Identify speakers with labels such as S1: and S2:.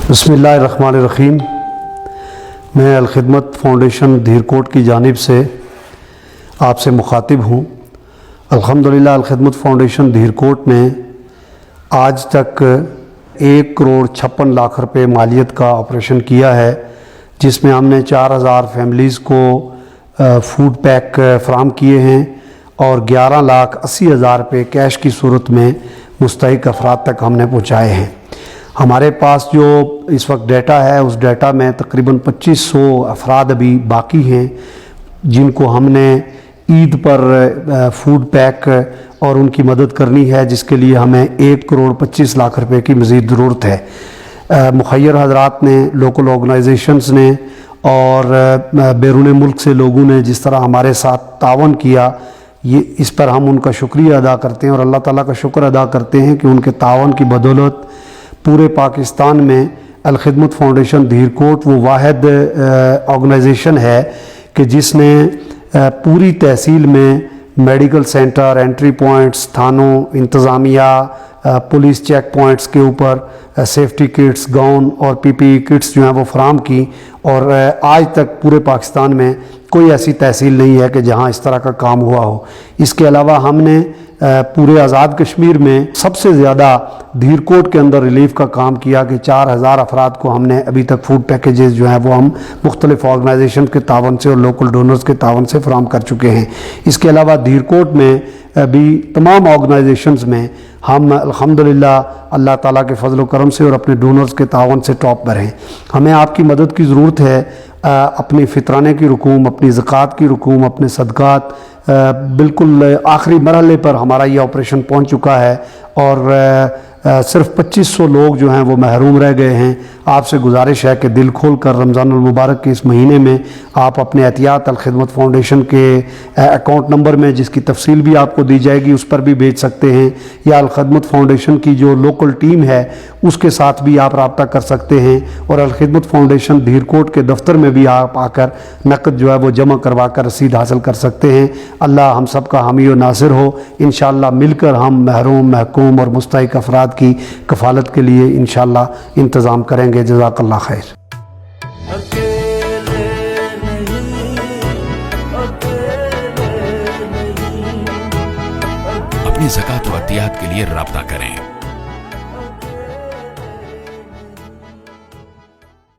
S1: बिस्मिल्लाहिर्रहमानिर्रहीम। मैं अलखिदमत फ़ाउंडेशन धीरकोट की जानिब से आपसे मुखातिब हूँ। अल्हम्दुलिल्लाह अलखिदमत फ़ाउंडेशन धीरकोट ने आज तक 1,56,00,000 रुपये मालियत का ऑपरेशन किया है, जिसमें हमने 4,000 फैमिलीज़ को फूड पैक फ़राहम किए हैं और 11,80,000 रुपये कैश की सूरत में मुस्तहिक अफराद तक हमने पहुँचाए हैं। हमारे पास जो इस वक्त डाटा है, उस डाटा में तकरीबन 2500 अफराद अभी बाकी हैं जिनको हमने ईद पर फूड पैक और उनकी मदद करनी है, जिसके लिए हमें 1,25,00,000 रुपये की मज़ीद ज़रूरत है। मुखय्यर हज़रात ने, लोकल ऑर्गेनाइजेशंस ने और बैरून मुल्क से लोगों ने जिस तरह हमारे साथ तावन किया, ये इस पर हम उनका शुक्रिया अदा करते हैं और अल्लाह ताला का शुक्र अदा करते हैं कि उनके तावन की बदौलत पूरे पाकिस्तान में अलखिदमत फ़ाउंडेशन धीरकोट वो वाहिद ऑर्गेनाइजेशन है कि जिसने पूरी तहसील में मेडिकल सेंटर, एंट्री पॉइंट्स, थानों, इंतज़ामिया, पुलिस चेक पॉइंट्स के ऊपर सेफ्टी किट्स, गाउन और पीपीई किट्स जो हैं वो फराहम की। और आज तक पूरे पाकिस्तान में कोई ऐसी तहसील नहीं है कि जहां इस तरह का काम हुआ हो। इसके अलावा हमने पूरे आज़ाद कश्मीर में सबसे ज़्यादा धीरकोट के अंदर रिलीफ का काम किया कि 4,000 अफराद को हमने अभी तक फूड पैकेजेस जो हैं वो हम मुख्तलिफ ऑर्गेनाइजेशन के तावन से और लोकल डोनर्स के तावन से फराहम कर चुके हैं। इसके अलावा धीरकोट में अभी तमाम ऑर्गेनाइजेशंस में हम अल्हम्दुलिल्लाह अल्लाह ताला के फजल व करम से और अपने डोनर्स के तावन से टॉप पर हैं। हमें आपकी मदद की ज़रूरत है। अपनी फ़ितराने की रकूम, अपनी ज़कात की रकूम, अपने सदक़ात, बिल्कुल आखिरी मरहले पर हमारा ये ऑपरेशन पहुंच चुका है और सिर्फ 2500 लोग जो हैं वो महरूम रह गए हैं। आपसे गुजारिश है कि दिल खोल कर रमज़ानुल मुबारक के इस महीने में आप अपने एहतियात अलखिदमत फ़ाउंडेशन के अकाउंट नंबर में, जिसकी तफसील भी आपको दी जाएगी, उस पर भी भेज सकते हैं, या अलखिदमत फ़ाउंडेशन की जो लोकल टीम है उसके साथ भी आप रब्ता कर सकते हैं और अलखिदमत फ़ाउंडेशन धीरकोट के दफ्तर में भी आप आकर नकद जो है वो जमा करवा कर रसीद हासिल कर सकते हैं। अल्लाह हम सब का हामी और नासिर हो। इंशाअल्लाह मिलकर हम महरूम, महकूम और मुस्तहिक अफराद की कफ़ालत के लिए इंशाअल्लाह इंतज़ाम करेंगे। जज़ाकल्लाह खैर।
S2: अपनी ज़कात व अतियात के लिए राब्ता करें